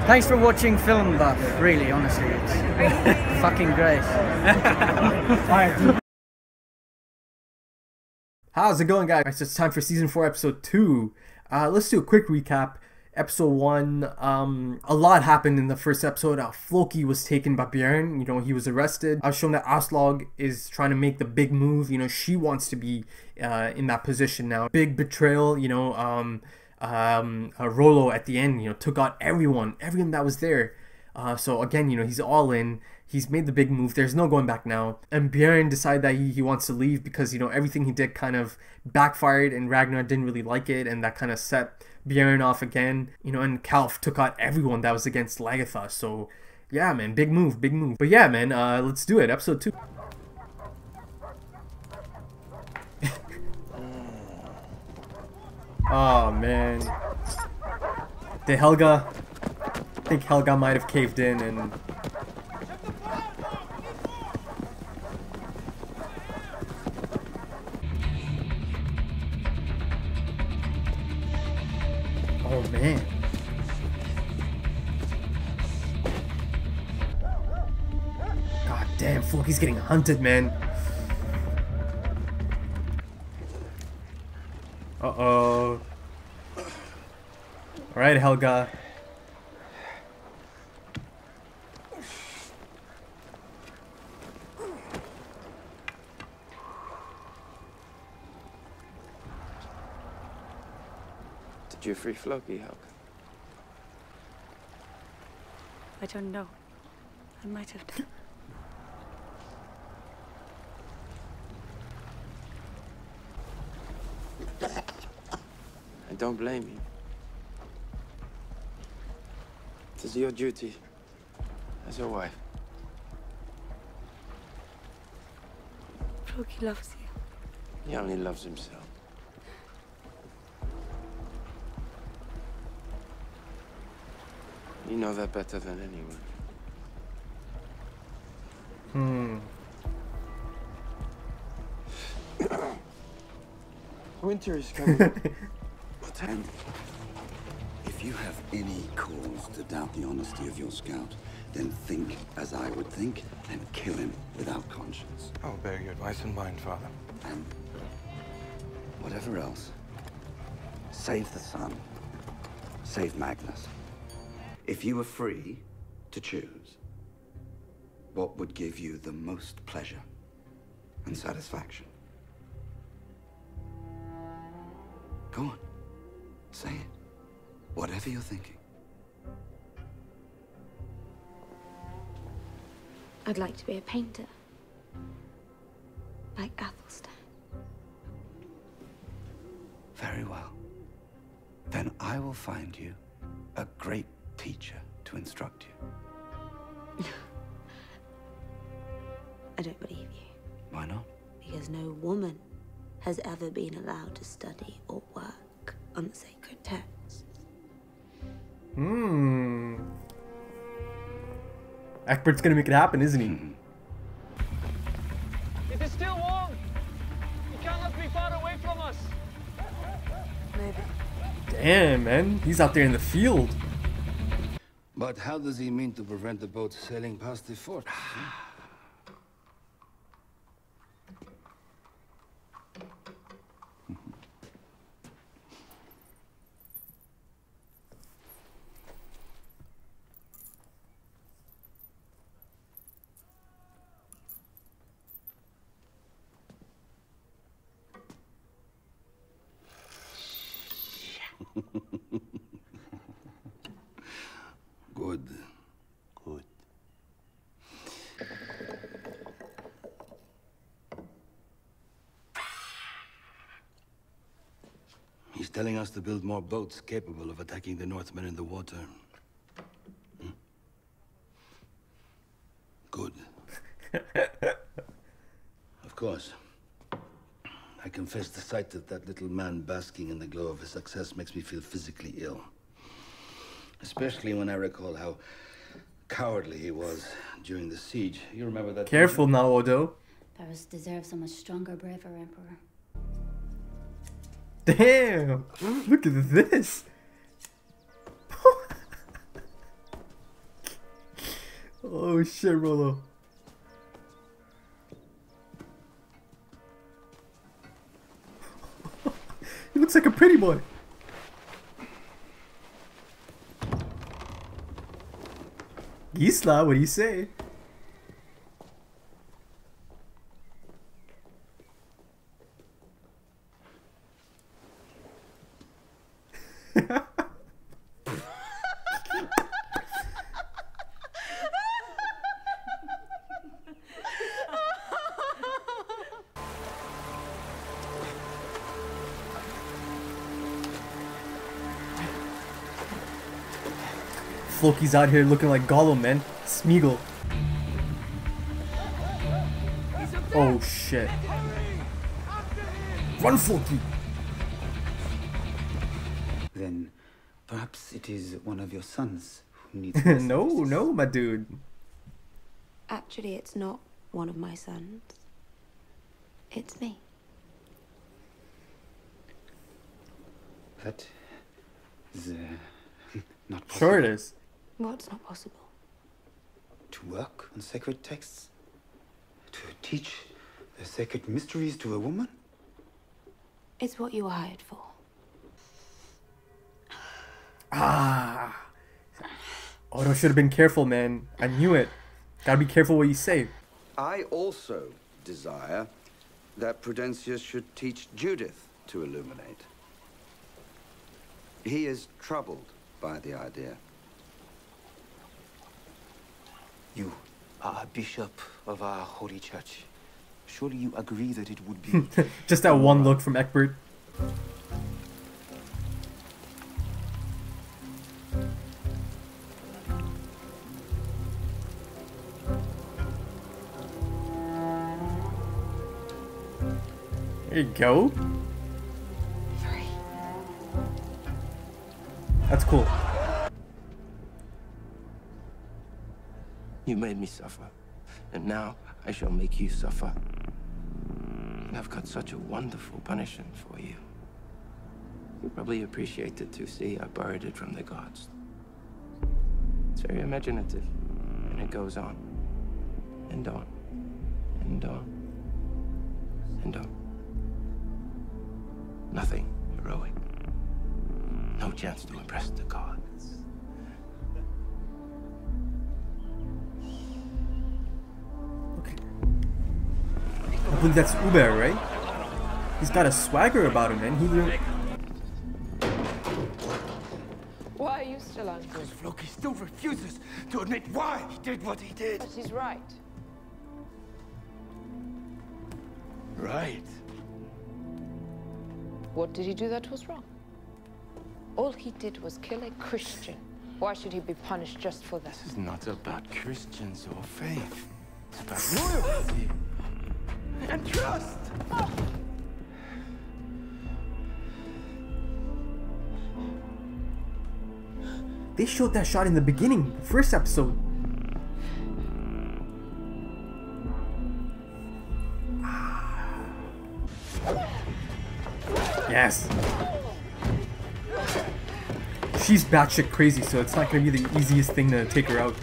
Thanks for watching Film Buff, really, honestly. It's fucking great. How's it going, guys? It's time for season 4, episode 2. Let's do a quick recap. Episode 1, a lot happened in the first episode. Floki was taken by Björn. You know, he was arrested. I was shown that Aslog is trying to make the big move. You know, she wants to be in that position now. Big betrayal, you know, Rollo at the end, you know, took out everyone that was there. So again, you know, he's all in. He's made the big move. There's no going back now. And Björn decided that he wants to leave because, you know, everything he did kind of backfired and Ragnar didn't really like it, and that kind of set Björn off again. You know, and Kalf took out everyone that was against Lagertha. So yeah, man, big move. But yeah, man, let's do it. Episode 2. Oh man. I think Helga might have caved in and... Oh man. God damn, Floki's getting hunted, man. Uh-oh. Alright, Helga. Did you free Floki, Helga? I don't know. I might have done. I don't blame you. It is your duty as a wife. Floki loves you. He only loves himself. You know that better than anyone. Winter is coming. And if you have any cause to doubt the honesty of your scout, then think as I would think and kill him without conscience. I'll bear your advice in mind, Father. And whatever else, save the sun. Save Magnus. If you were free to choose, what would give you the most pleasure and satisfaction? Go on. Say it. Whatever you're thinking. I'd like to be a painter. Like Athelstan. Very well. Then I will find you a great teacher to instruct you. I don't believe you. Why not? Because no woman has ever been allowed to study or work on the sacred texts. Egbert gonna make it happen, isn't he? It is still warm. He cannot be far away from us. Maybe. Damn, man. He's out there in the field. But how does he mean to prevent the boat sailing past the fort? Good. Good. He's telling us to build more boats capable of attacking the Northmen in the water. Good. Of course. I confess the sight of that little man basking in the glow of his success makes me feel physically ill. Especially when I recall how cowardly he was during the siege. You remember that? Careful now, Odo. Paris deserves a much stronger, braver emperor. Damn! Look at this! Oh shit, Rolo. He looks like a pretty boy. Gisla, what do you say? Floki's out here looking like Gollum, man. Smeagol. Oh shit. Run, Floki! Then perhaps it is one of your sons who needs No, my dude. Actually, it's not one of my sons. It's me. That is not possible. Sure it is. What's not possible? To work on sacred texts? To teach the sacred mysteries to a woman? It's what you were hired for. Ah. Odo should have been careful, man. I knew it. Gotta be careful what you say. I also desire that Prudentius should teach Judith to illuminate. He is troubled by the idea. You are a bishop of our holy church. Surely you agree that it would be... Just that one look from Egbert. There you go. That's cool. You made me suffer, and now I shall make you suffer. And I've got such a wonderful punishment for you. You probably appreciate it too. See, I borrowed it from the gods. It's very imaginative, and it goes on, and on, and on, and on. Nothing heroic. No chance to impress the gods. I believe that's Uber, right? He's got a swagger about him, man. Why are you still angry? Because Floki still refuses to admit why he did what he did. But he's right. Right. What did he do that was wrong? All he did was kill a Christian. Why should he be punished just for that? This is not about Christians or faith. It's about loyalty and trust. They showed that shot in the beginning, the first episode. Yes. She's batshit crazy, so it's not gonna be the easiest thing to take her out.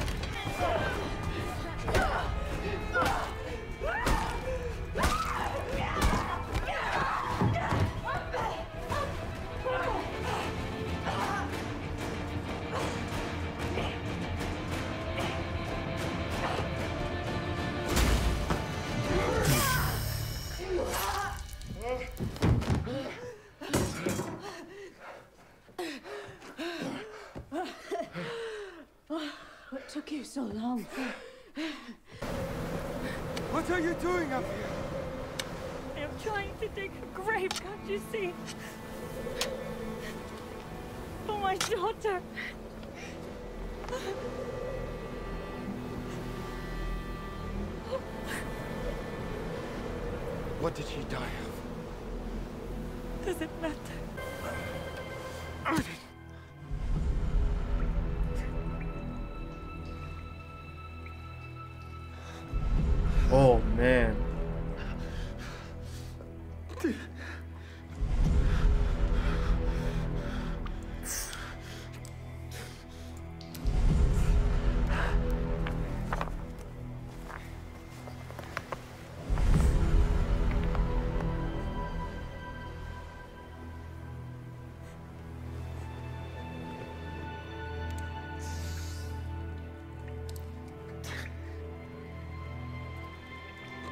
What took you so long? What are you doing up here? I'm trying to dig a grave, can't you see? For my daughter. What did she die of? Does it matter? Oh man.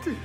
Damn.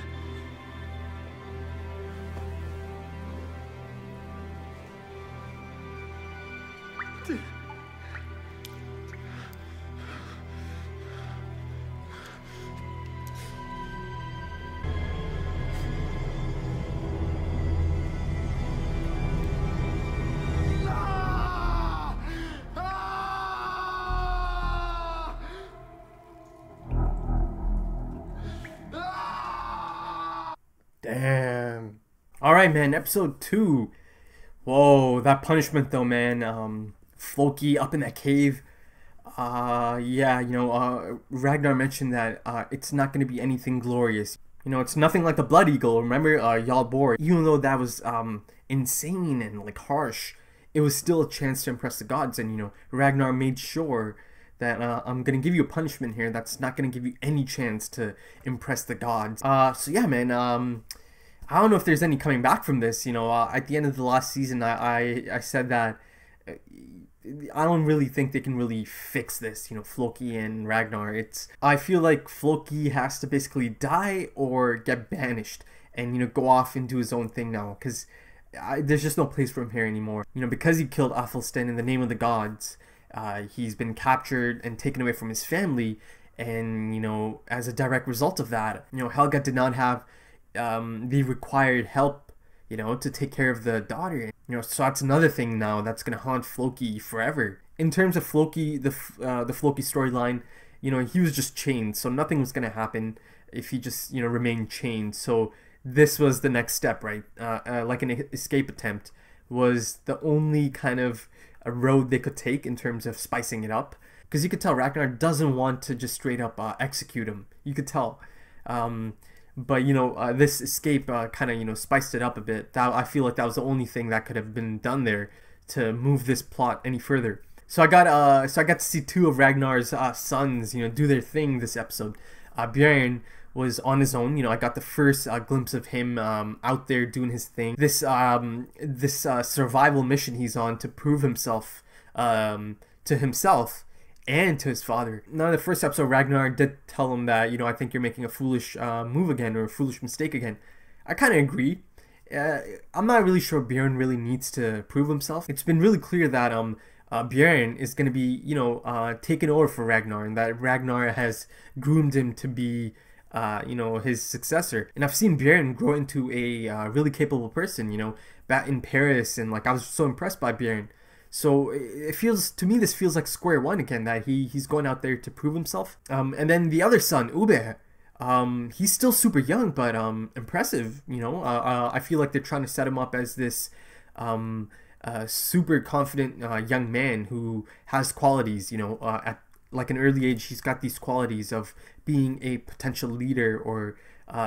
Alright, man, episode 2. Whoa, that punishment though, man. Floki up in that cave. Yeah, Ragnar mentioned that it's not going to be anything glorious. It's nothing like the Blood Eagle. Remember, Jarl Borg? Even though that was insane and like harsh, it was still a chance to impress the gods. And Ragnar made sure that I'm gonna give you a punishment here that's not gonna give you any chance to impress the gods. So yeah, man. I don't know if there's any coming back from this. At the end of the last season, I said that I don't really think they can really fix this. Floki and Ragnar. I feel like Floki has to basically die or get banished and go off and do his own thing now, because there's just no place for him here anymore. Because he killed Athelstan in the name of the gods. He's been captured and taken away from his family, and as a direct result of that, Helga did not have the required help, to take care of the daughter. So that's another thing now that's gonna haunt Floki forever. In terms of Floki, the Floki storyline, he was just chained, so nothing was gonna happen if he just remained chained. So this was the next step, right? Like an escape attempt was the only kind of a road they could take in terms of spicing it up, because you could tell Ragnar doesn't want to just straight up execute him. You could tell, but this escape kind of spiced it up a bit. I feel like that was the only thing that could have been done there to move this plot any further. So I got to see 2 of Ragnar's sons do their thing this episode. Bjorn was on his own. I got the first glimpse of him out there doing his thing. This survival mission he's on to prove himself to himself and to his father. Now, in the first episode, Ragnar did tell him that, I think you're making a foolish move again, or a foolish mistake again. I kind of agree. I'm not really sure Bjorn really needs to prove himself. It's been really clear that Bjorn is going to be, taking over for Ragnar, and that Ragnar has groomed him to be his successor. And I've seen Bjorn grow into a really capable person, back in Paris, and I was so impressed by Bjorn. So it feels, to me, this feels like square one again, that he's going out there to prove himself. And then the other son, Uber, he's still super young, but impressive, I feel like they're trying to set him up as this super confident young man who has qualities, at like an early age. He's got these qualities of being a potential leader, or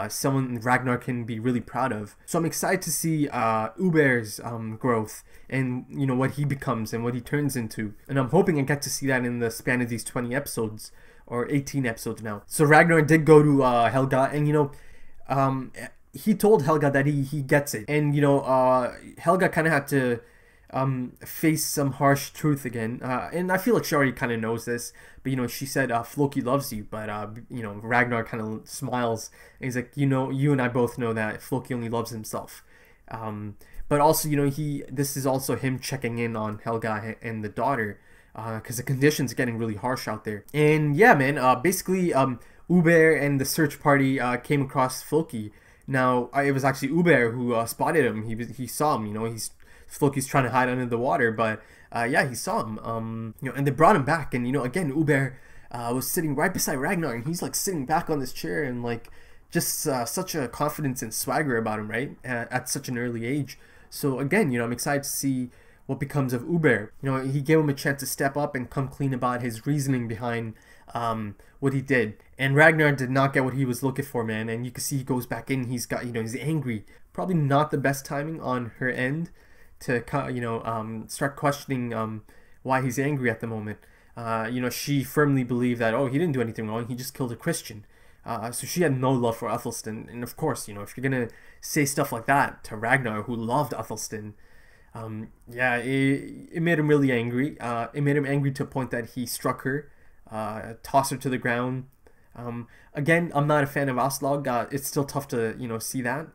someone Ragnar can be really proud of. So I'm excited to see Uber's growth, and what he becomes and what he turns into. And I'm hoping I get to see that in the span of these 20 episodes, or 18 episodes now. So Ragnar did go to Helga, and he told Helga that he gets it. And Helga kind of had to face some harsh truth again, and I feel like she already kind of knows this, but she said Floki loves you, but Ragnar kind of smiles, and he's like, you and I both know that Floki only loves himself, but also this is also him checking in on Helga and the daughter, because the conditions are getting really harsh out there. And yeah, man, basically Uber and the search party came across Floki. Now it was actually Uber who spotted him. He saw him. Floki's trying to hide under the water, but yeah, he saw him. And they brought him back, and again, Uber was sitting right beside Ragnar, and he's sitting back on this chair, and just such a confidence and swagger about him, right? At such an early age. So again, I'm excited to see what becomes of Uber. He gave him a chance to step up and come clean about his reasoning behind what he did. And Ragnar did not get what he was looking for, man. And you can see he goes back in. He's got, he's angry. Probably not the best timing on her end to start questioning why he's angry at the moment. She firmly believed that, he didn't do anything wrong, he just killed a Christian. So she had no love for Athelstan. And of course, if you're gonna say stuff like that to Ragnar, who loved Athelstan, yeah, it made him really angry. It made him angry to a point that he struck her, tossed her to the ground, Again, I'm not a fan of Aslog. It's still tough to, you know, see that.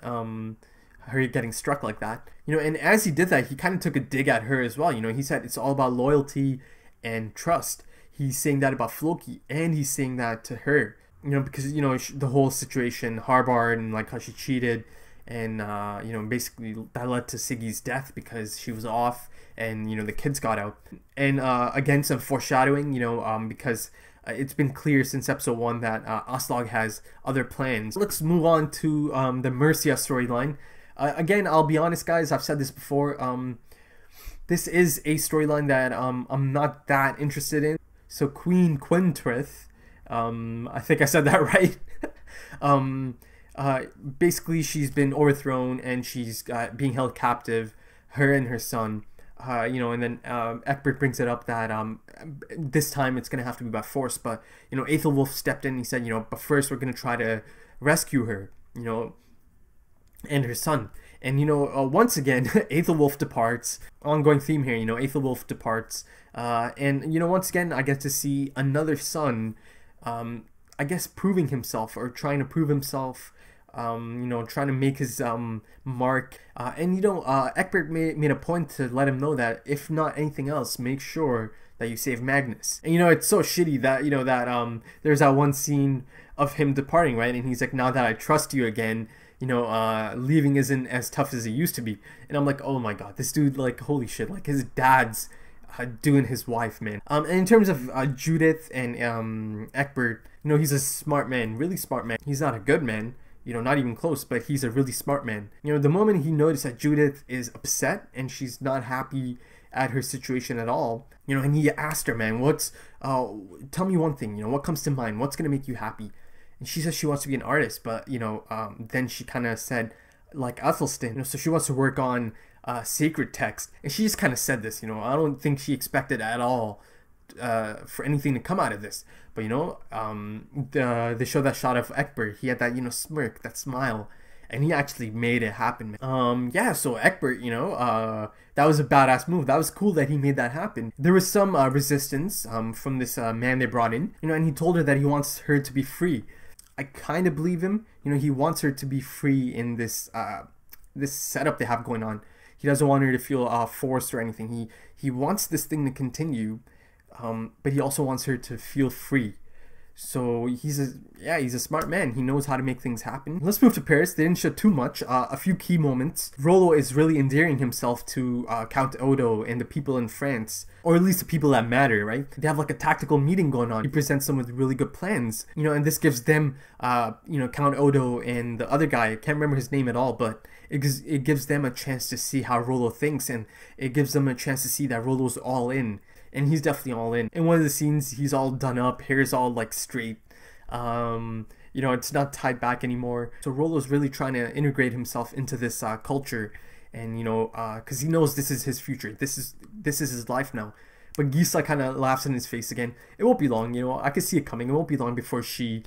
Her getting struck like that. You know, and as he did that, he kind of took a dig at her as well. You know, he said it's all about loyalty and trust. He's saying that about Floki, and he's saying that to her. You know, because, you know, the whole situation, Harbard, and like how she cheated, and you know, basically that led to Siggy's death because she was off, and, you know, the kids got out. And again, some foreshadowing, you know, because it's been clear since episode 1 that Aslog has other plans. Let's move on to the Mercia storyline. Again, I'll be honest, guys, I've said this before. This is a storyline that I'm not that interested in. So Queen Quintrith, I think I said that right. Basically, she's been overthrown and she's being held captive, her and her son. You know, and then Egbert brings it up that this time it's going to have to be by force. But, you know, Aethelwulf stepped in and he said, you know, but first we're going to try to rescue her, you know, and her son. And, you know, once again, Aethelwulf departs. Ongoing theme here, you know, Aethelwulf departs. And, you know, once again, I get to see another son, I guess, proving himself or trying to prove himself. You know, trying to make his mark. And, you know, Egbert made a point to let him know that if not anything else, make sure that you save Magnus. And, you know, it's so shitty that, you know, that there's that one scene of him departing, right? And he's like, now that I trust you again, you know, leaving isn't as tough as it used to be. And I'm like, oh my god, this dude, like, holy shit, like, his dad's doing his wife, man. And in terms of Judith and Egbert, you know, he's a smart man, really smart man. He's not a good man, you know, not even close, but he's a really smart man. You know, the moment he noticed that Judith is upset and she's not happy at her situation at all, you know, and he asked her, man, tell me one thing, you know, what comes to mind? What's gonna make you happy? And she says she wants to be an artist, but, you know, then she kind of said, like Athelstan, you know, so she wants to work on sacred text. And she just kind of said this, you know, I don't think she expected at all for anything to come out of this. But, you know, they show that shot of Egbert. He had that, you know, smirk, that smile, and he actually made it happen, man. Yeah, so Egbert, you know, that was a badass move. That was cool that he made that happen. There was some resistance from this man they brought in, you know, and he told her that he wants her to be free. I kind of believe him. You know, he wants her to be free in this this setup they have going on. He doesn't want her to feel forced or anything. He wants this thing to continue, but he also wants her to feel free. So he's a smart man. He knows how to make things happen. Let's move to Paris. They didn't show too much. A few key moments. Rollo is really endearing himself to Count Odo and the people in France, or at least the people that matter, right? They have like a tactical meeting going on. He presents them with really good plans, you know, and this gives them, you know, Count Odo and the other guy, I can't remember his name at all, but it gives them a chance to see how Rollo thinks, and it gives them a chance to see that Rollo's all in. And he's definitely all in. In one of the scenes, he's all done up, hair's all like straight. You know, it's not tied back anymore. So Rollo's really trying to integrate himself into this culture, and, you know, because he knows this is his future. This is his life now. But Gisela kind of laughs in his face again. It won't be long, you know. I could see it coming. It won't be long before she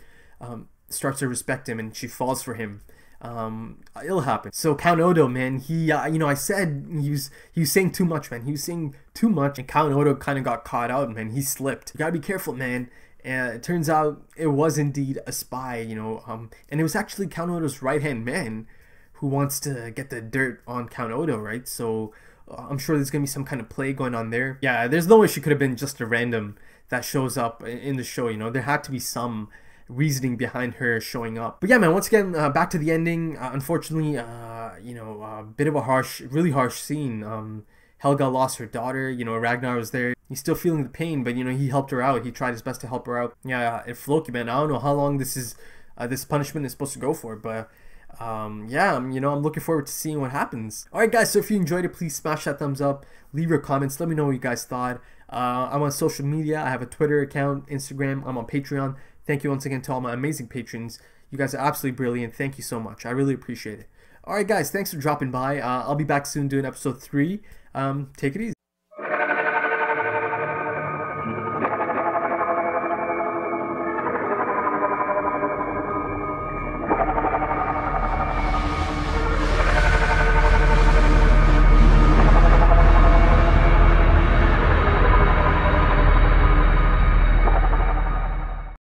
starts to respect him and she falls for him. It'll happen. So Count Odo, man, he you know, I said he was saying too much, man. He was saying too much, and Count Odo kind of got caught out, man. He slipped. You gotta be careful, man. And it turns out it was indeed a spy, you know, and it was actually Count Odo's right-hand man who wants to get the dirt on Count Odo, right? So I'm sure there's gonna be some kind of play going on there. Yeah, there's no way she could have been just a random that shows up in the show, you know. There had to be some reasoning behind her showing up. But yeah, man, once again, back to the ending. Unfortunately, you know, a bit of a really harsh scene. Helga lost her daughter, you know, Ragnar was there. He's still feeling the pain, but, you know, he helped her out. He tried his best to help her out. Yeah, and Floki, man, I don't know how long this punishment is supposed to go for, but yeah, you know, I'm looking forward to seeing what happens. Alright guys, so if you enjoyed it, please smash that thumbs up, leave your comments, let me know what you guys thought. I'm on social media. I have a Twitter account, Instagram, I'm on Patreon. Thank you once again to all my amazing patrons. You guys are absolutely brilliant. Thank you so much. I really appreciate it. Alright guys, thanks for dropping by. I'll be back soon doing episode 3. Take it easy.